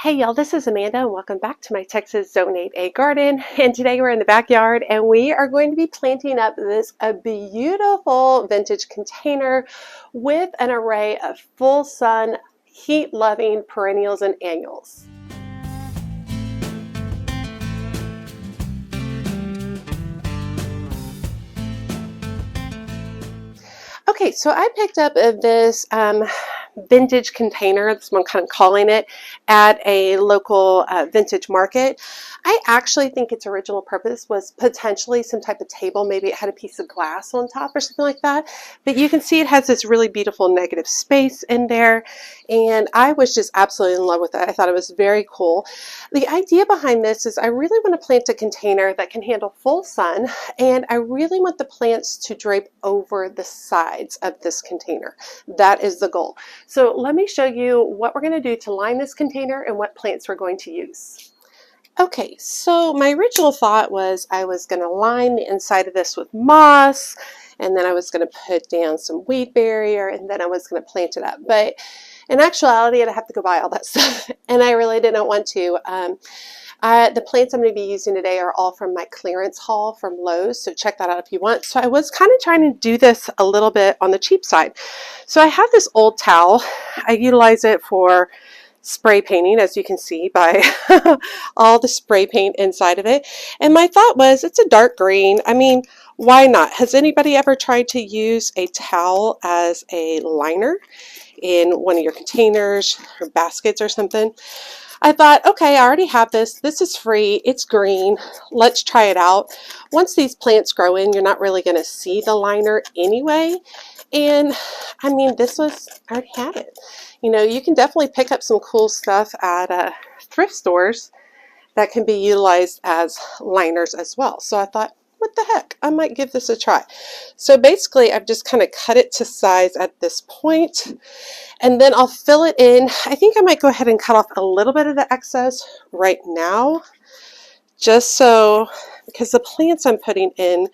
Hey y'all, this is Amanda and welcome back to my Texas Zone 8A garden. And today we're in the backyard and we are going to be planting up this beautiful vintage container with an array of full sun, heat loving perennials and annuals. Okay, so I picked up this vintage container, that's what I'm kind of calling it, at a local vintage market. I actually think its original purpose was potentially some type of table. Maybe it had a piece of glass on top or something like that. But you can see it has this really beautiful negative space in there. And I was just absolutely in love with it. I thought it was very cool. The idea behind this is I really want to plant a container that can handle full sun. And I really want the plants to drape over the sides of this container. That is the goal. So let me show you what we're going to do to line this container and what plants we're going to use. Okay, so my original thought was I was going to line the inside of this with moss, and then I was going to put down some weed barrier, and then I was going to plant it up. But in actuality, I'd have to go buy all that stuff, and I really didn't want to. The plants I'm going to be using today are all from my clearance haul from Lowe, so check that out if you want. So I was kind of trying to do this a little bit on the cheap side. So I have this old towel. I utilize it for spray painting, as you can see by all the spray paint inside of it. And my thought was, it's a dark green. I mean, why not? Has anybody ever tried to use a towel as a liner in one of your containers or baskets or something? I thought, okay, I already have this. This is free. It's green. Let's try it out. Once these plants grow in, you're not really going to see the liner anyway. And I mean, I already had it. You know, you can definitely pick up some cool stuff at thrift stores that can be utilized as liners as well. So I thought, what the heck? I might give this a try. So basically, I've just kind of cut it to size at this point, and then I'll fill it in. I think I might go ahead and cut off a little bit of the excess right now, just so, because the plants I'm putting in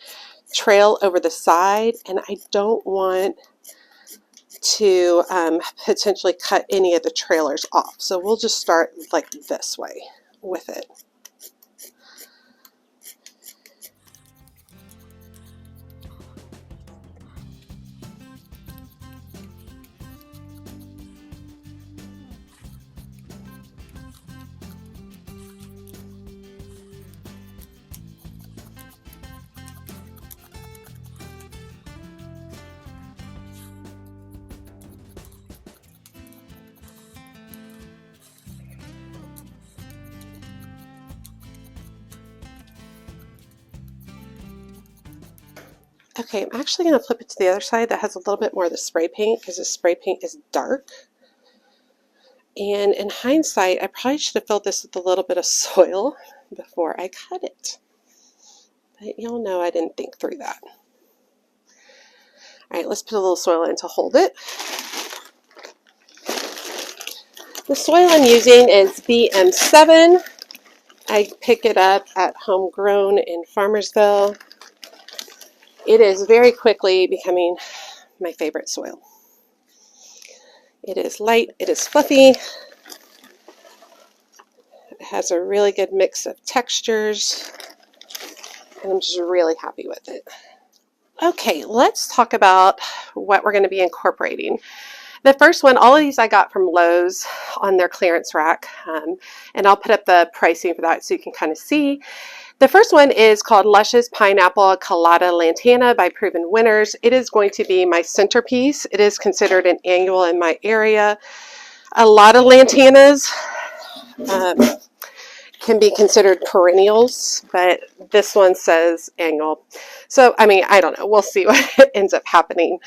trail over the side, and I don't want to potentially cut any of the trailers off. So we'll just start like this way with it. Okay, I'm actually going to flip it to the other side that has a little bit more of the spray paint, because the spray paint is dark. And in hindsight, I probably should have filled this with a little bit of soil before I cut it. But y'all know I didn't think through that. All right, let's put a little soil in to hold it. The soil I'm using is BM7. I pick it up at Homegrown in Farmersville. It is very quickly becoming my favorite soil. It is light, it is fluffy, it has a really good mix of textures, and I'm just really happy with it. Okay, let's talk about what we're going to be incorporating. The first one, all of these I got from Lowe's on their clearance rack, and I'll put up the pricing for that so you can kind of see. The first one is called Luscious Pineapple Colada Lantana by Proven Winners. It is going to be my centerpiece. It is considered an annual in my area. A lot of lantanas can be considered perennials, but this one says annual. So, I mean, I don't know. We'll see what ends up happening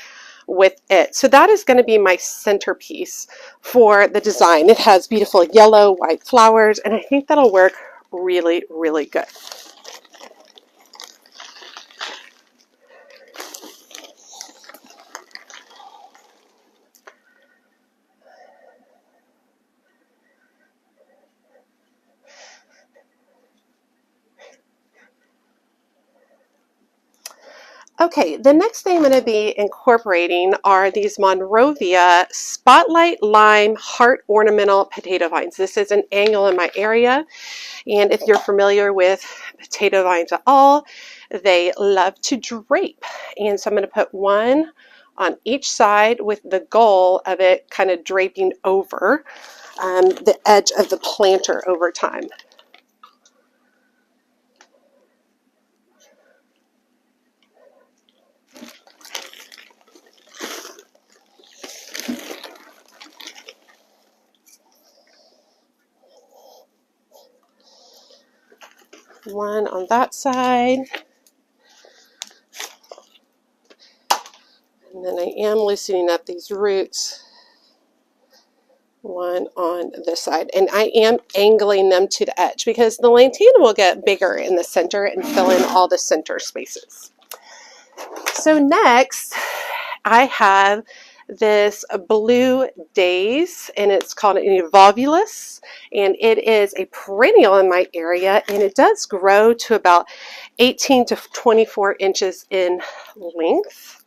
with it. So that is going to be my centerpiece for the design. It has beautiful yellow, white flowers, and I think that'll work really, really good. Okay, the next thing I'm going to be incorporating are these Monrovia Spotlight Lime Heart Ornamental Potato Vines. This is an annual in my area, and if you're familiar with potato vines at all, they love to drape. And so I'm going to put one on each side with the goal of it kind of draping over the edge of the planter over time. One on that side. And then I am loosening up these roots. One on this side. And I am angling them to the edge because the Lantana will get bigger in the center and fill in all the center spaces. So next, I have this blue daze, and it's called an evolvulus, and it is a perennial in my area, and it does grow to about 18 to 24 inches in length,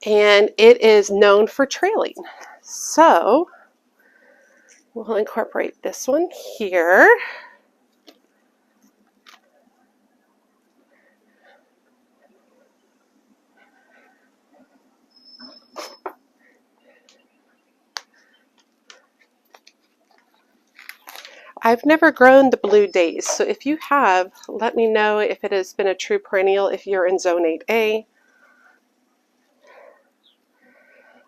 and it is known for trailing. So we'll incorporate this one here. I've never grown the blue daze, so if you have, let me know if it has been a true perennial if you're in zone 8A.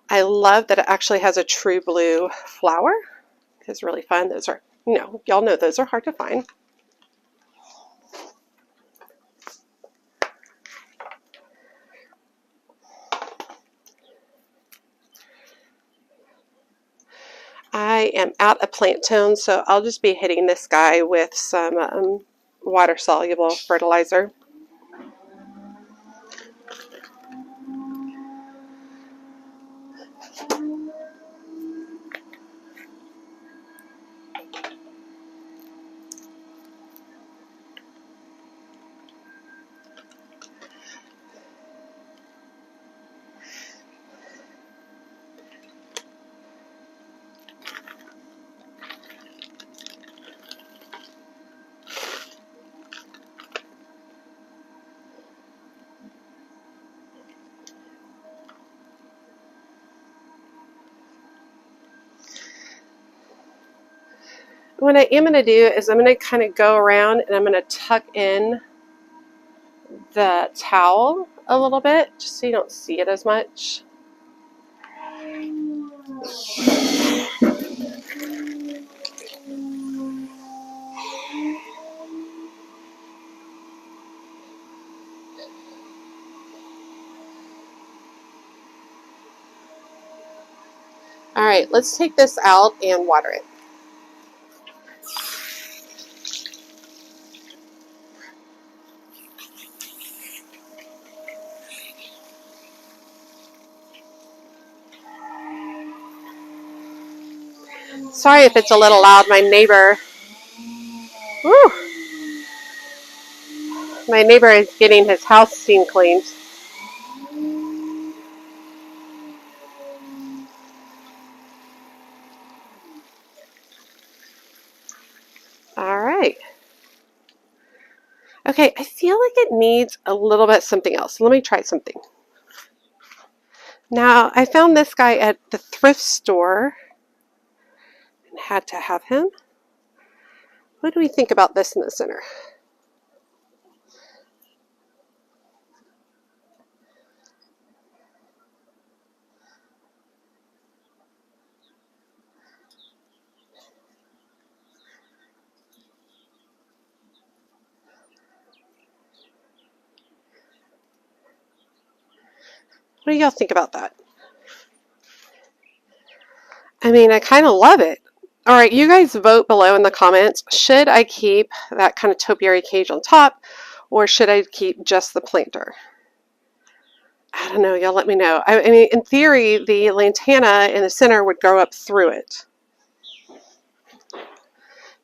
I love that it actually has a true blue flower. It's really fun. Those are, y'all know those are hard to find. I am out of plant tone, so I'll just be hitting this guy with some water-soluble fertilizer. What I am going to do is I'm going to kind of go around and I'm going to tuck in the towel a little bit just so you don't see it as much. All right, let's take this out and water it. Sorry if it's a little loud. My neighbor is getting his house steam cleaned. All right. Okay, I feel like it needs a little bit something else. Let me try something. Now, I found this guy at the thrift store and had to have him. What do we think about this in the center? What do y'all think about that? I mean, I kind of love it. All right, you guys vote below in the comments. Should I keep that kind of topiary cage on top, or should I keep just the planter? I don't know. Y'all let me know. I mean, in theory, the lantana in the center would grow up through it.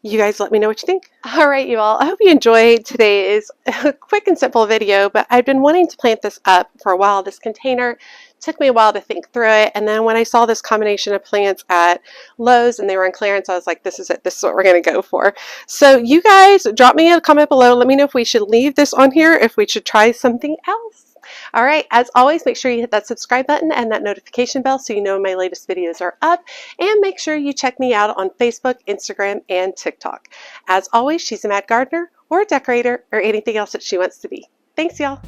You guys let me know what you think. All right, you all. I hope you enjoyed today's quick and simple video, but I've been wanting to plant this up for a while. This container took me a while to think through it, and then when I saw this combination of plants at Lowe's and they were on clearance, I was like, this is it. This is what we're going to go for. So you guys, drop me a comment below. Let me know if we should leave this on here, if we should try something else. All right, as always, make sure you hit that subscribe button and that notification bell so you know when my latest videos are up. And make sure you check me out on Facebook, Instagram, and TikTok. As always, she's a mad gardener or a decorator or anything else that she wants to be. Thanks, y'all.